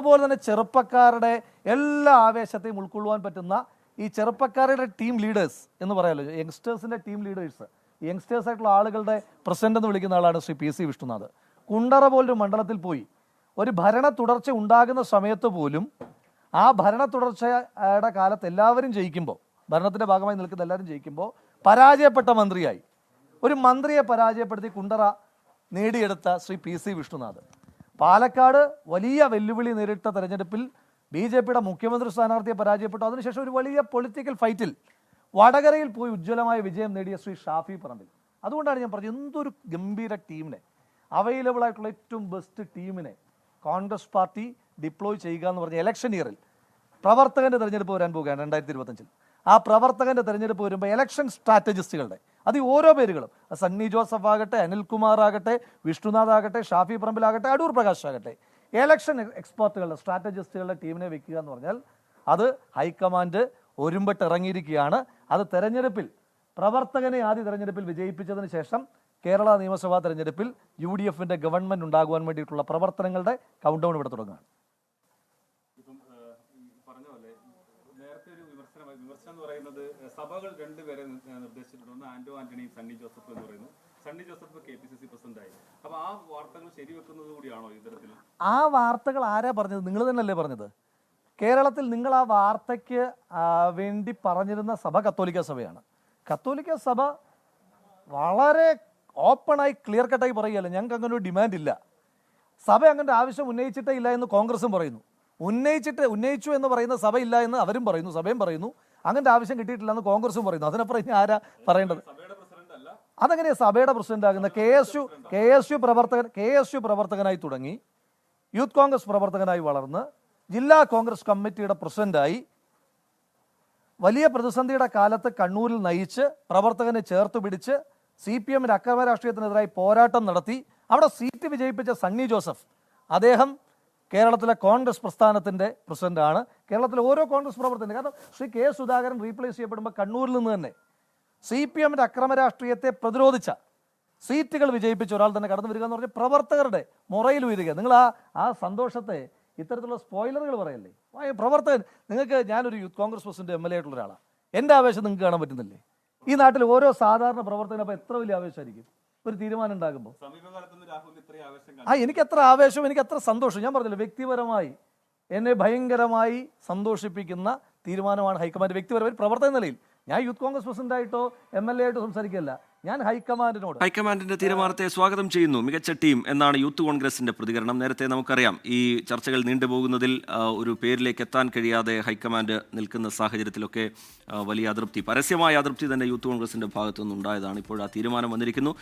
അതുപോലെ തന്നെ ചെറുപ്പക്കാരുടെ എല്ലാ ആവേശത്തെയും ഉൾക്കൊള്ളുവാൻ പറ്റുന്ന ഈ ചെറുപ്പക്കാരുടെ ടീം ലീഡേഴ്സ് എന്ന് പറയാമല്ലോ, യങ്സ്റ്റേഴ്സിൻ്റെ ടീം ലീഡേഴ്സ്, യങ്സ്റ്റേഴ്സ് ആയിട്ടുള്ള ആളുകളുടെ പ്രസിഡന്റ് എന്ന് വിളിക്കുന്ന ആളാണ് ശ്രീ പി സി വിഷ്ണുനാഥ്. കുണ്ടറ പോലൊരു മണ്ഡലത്തിൽ പോയി ഒരു ഭരണ തുടർച്ച ഉണ്ടാകുന്ന സമയത്ത് പോലും ആ ഭരണ തുടർച്ചയുടെ കാലത്ത് എല്ലാവരും ജയിക്കുമ്പോൾ, ഭരണത്തിൻ്റെ ഭാഗമായി നിൽക്കുന്ന എല്ലാവരും ജയിക്കുമ്പോൾ പരാജയപ്പെട്ട മന്ത്രിയായി ഒരു മന്ത്രിയെ പരാജയപ്പെടുത്തി കുണ്ടറ നേടിയെടുത്ത ശ്രീ പി സി വിഷ്ണുനാഥ്. പാലക്കാട് വലിയ വെല്ലുവിളി നേരിട്ട തെരഞ്ഞെടുപ്പിൽ BJPയുടെ മുഖ്യമന്ത്രി സ്ഥാനാർത്ഥിയെ പരാജയപ്പെട്ടു. അതിനുശേഷം ഒരു വലിയ പൊളിറ്റിക്കൽ ഫൈറ്റിൽ വടകരയിൽ പോയി ഉജ്ജ്വലമായ വിജയം നേടിയ ശ്രീ ഷാഫി പറമ്പിൽ. അതുകൊണ്ടാണ് ഞാൻ പറഞ്ഞത്, എന്തൊരു ഗംഭീര ടീമിനെ, അവൈലബിൾ ആയിട്ടുള്ള ഏറ്റവും ബെസ്റ്റ് ടീമിനെ കോൺഗ്രസ് പാർട്ടി ഡിപ്ലോയ് ചെയ്യുക എന്ന് പറഞ്ഞ ഇലക്ഷൻ ഇയറിൽ പ്രവർത്തകൻ്റെ തെരഞ്ഞെടുപ്പ് വരാൻ പോവുകയാണ് 2025. ആ പ്രവർത്തകൻ്റെ തെരഞ്ഞെടുപ്പ് വരുമ്പോൾ ഇലക്ഷൻ സ്ട്രാറ്റജിസ്റ്റുകളുടെ അത് ഓരോ പേരുകളും, സണ്ണി ജോസഫ് ആകട്ടെ, അനിൽകുമാർ ആകട്ടെ, വിഷ്ണുനാഥ് ആകട്ടെ, ഷാഫി പറമ്പിലാകട്ടെ, അടൂർ പ്രകാശ് ആകട്ടെ, ഇലക്ഷൻ എക്സ്പേർട്ടുകളുടെ സ്ട്രാറ്റജിസ്റ്റുകളുടെ ടീമിനെ വെക്കുക എന്ന് പറഞ്ഞാൽ അത് ഹൈക്കമാൻഡ് ഒരുമ്പെട്ട് ഇറങ്ങിയിരിക്കുകയാണ്. അത് തെരഞ്ഞെടുപ്പിൽ പ്രവർത്തകനെ ആദ്യ തെരഞ്ഞെടുപ്പിൽ വിജയിപ്പിച്ചതിന് ശേഷം കേരള നിയമസഭാ തെരഞ്ഞെടുപ്പിൽ UDFന്റെ ഗവൺമെന്റ് ഉണ്ടാകുവാൻ വേണ്ടിയിട്ടുള്ള പ്രവർത്തനങ്ങളുടെ കൗണ്ട് ഡൗൺ ഇവിടെ തുടങ്ങുകയാണ്. സഭകൾ രണ്ടുപേരെ നിർദ്ദേശിച്ചിട്ടുണ്ട്, ആന്റോ ആന്റണിയും സണ്ണി ജോസഫ് എന്ന് പറയുന്നു. സണ്ണി ജോസഫ് KPCC പ്രസിഡന്റായി. അപ്പൊ ആ വാർത്തകൾ ശരിവെക്കുന്നത് കൂടിയാണോ ഇത്തരത്തിൽ? ആ വാർത്തകൾ ആരാ പറഞ്ഞത്? നിങ്ങൾ തന്നെയല്ലേ പറഞ്ഞത്. കേരളത്തിൽ നിങ്ങൾ ആ വാർത്തയ്ക്ക് വേണ്ടി പറഞ്ഞിരുന്ന സഭ കത്തോലിക്ക സഭയാണ്. കത്തോലിക്ക സഭ വളരെ ഓപ്പണായി ക്ലിയർ കട്ടായി പറയുകയല്ല, ഞങ്ങൾക്ക് അങ്ങനെ ഒരു ഡിമാൻഡ് ഇല്ല, സഭ അങ്ങനെ ആവശ്യം ഉന്നയിച്ചിട്ടേ ഇല്ല എന്ന് കോൺഗ്രസും പറയുന്നു. ഉന്നയിച്ചു എന്ന് പറയുന്ന സഭ ഇല്ല എന്ന് അവരും പറയുന്നു, സഭയും പറയുന്നു. അങ്ങനത്തെ ആവശ്യം കിട്ടിയിട്ടില്ല എന്ന് കോൺഗ്രസും പറയുന്നു. അതിനപ്പുറം ഇനി ആരാ പറയേണ്ടത്? അതെങ്ങനെയാ സഭയുടെ പ്രസിഡന്റ് ആകുന്ന? KSU പ്രവർത്തകനായി തുടങ്ങി, യൂത്ത് കോൺഗ്രസ് പ്രവർത്തകനായി വളർന്ന്, ജില്ലാ കോൺഗ്രസ് കമ്മിറ്റിയുടെ പ്രസിഡന്റായി, വലിയ പ്രതിസന്ധിയുടെ കാലത്ത് കണ്ണൂരിൽ നയിച്ച് പ്രവർത്തകനെ ചേർത്ത് പിടിച്ച് CPMന്റെ അക്രമ രാഷ്ട്രീയത്തിനെതിരായി പോരാട്ടം നടത്തി അവിടെ സീറ്റ് വിജയിപ്പിച്ച സണ്ണി ജോസഫ്, അദ്ദേഹം കേരളത്തിലെ കോൺഗ്രസ് പ്രസ്ഥാനത്തിൻ്റെ പ്രസിഡന്റാണ്. കേരളത്തിലെ ഓരോ കോൺഗ്രസ് പ്രവർത്തകനും, കാരണം ശ്രീ K സുധാകരൻ റീപ്ലേസ് ചെയ്യപ്പെടുമ്പോൾ കണ്ണൂരിൽ നിന്ന് തന്നെ CPMന്റെ അക്രമ രാഷ്ട്രീയത്തെ പ്രതിരോധിച്ച, സീറ്റുകൾ വിജയിപ്പിച്ച ഒരാൾ തന്നെ കടന്നു വരിക എന്ന് പറഞ്ഞാൽ പ്രവർത്തകരുടെ മുറയിൽ ഉയരുക. നിങ്ങൾ ആ സന്തോഷത്തെ ഇത്തരത്തിലുള്ള സ്പോയിലറുകൾ പറയല്ലേ. പ്രവർത്തകൻ, നിങ്ങൾക്ക്, ഞാനൊരു യൂത്ത് കോൺഗ്രസ് പ്രസിഡന്റ് MLA ആയിട്ടുള്ള ഒരാളാണ്, എൻ്റെ ആവേശം നിങ്ങൾക്ക് കാണാൻ പറ്റുന്നില്ലേ? ഈ നാട്ടിൽ ഓരോ സാധാരണ പ്രവർത്തകനും അപ്പോൾ എത്ര വലിയ ആവേശമായിരിക്കും ഒരു തീരുമാനം ഉണ്ടാകുമ്പോൾ. എനിക്ക് എത്ര ആവേശവും എനിക്ക് എത്ര സന്തോഷം. ഞാൻ പറഞ്ഞില്ല, വ്യക്തിപരമായി എന്നെ ഭയങ്കരമായി സന്തോഷിപ്പിക്കുന്ന തീരുമാനമാണ് ഹൈക്കമാൻഡ്. വ്യക്തിപരമായി പ്രവർത്തക നിലയിൽ ഞാൻ യൂത്ത് കോൺഗ്രസ് പ്രസിഡന്റായിട്ടോ MLA ആയിട്ടോ സംസാരിക്കില്ല, ഞാൻ ഹൈക്കമാൻഡിന്റെ തീരുമാനത്തെ സ്വാഗതം ചെയ്യുന്നു. മികച്ച ടീം എന്നാണ് യൂത്ത് കോൺഗ്രസിന്റെ പ്രതികരണം. നേരത്തെ നമുക്കറിയാം, ഈ ചർച്ചകൾ നീണ്ടുപോകുന്നതിൽ ഒരു പേരിലേക്ക് എത്താൻ കഴിയാതെ ഹൈക്കമാൻഡ് നിൽക്കുന്ന സാഹചര്യത്തിലൊക്കെ വലിയ അതൃപ്തി, പരസ്യമായ അതൃപ്തി തന്നെ യൂത്ത് കോൺഗ്രസിന്റെ ഭാഗത്തുനിന്നുണ്ടായതാണ്. ഇപ്പോൾ ആ തീരുമാനം വന്നിരിക്കുന്നു.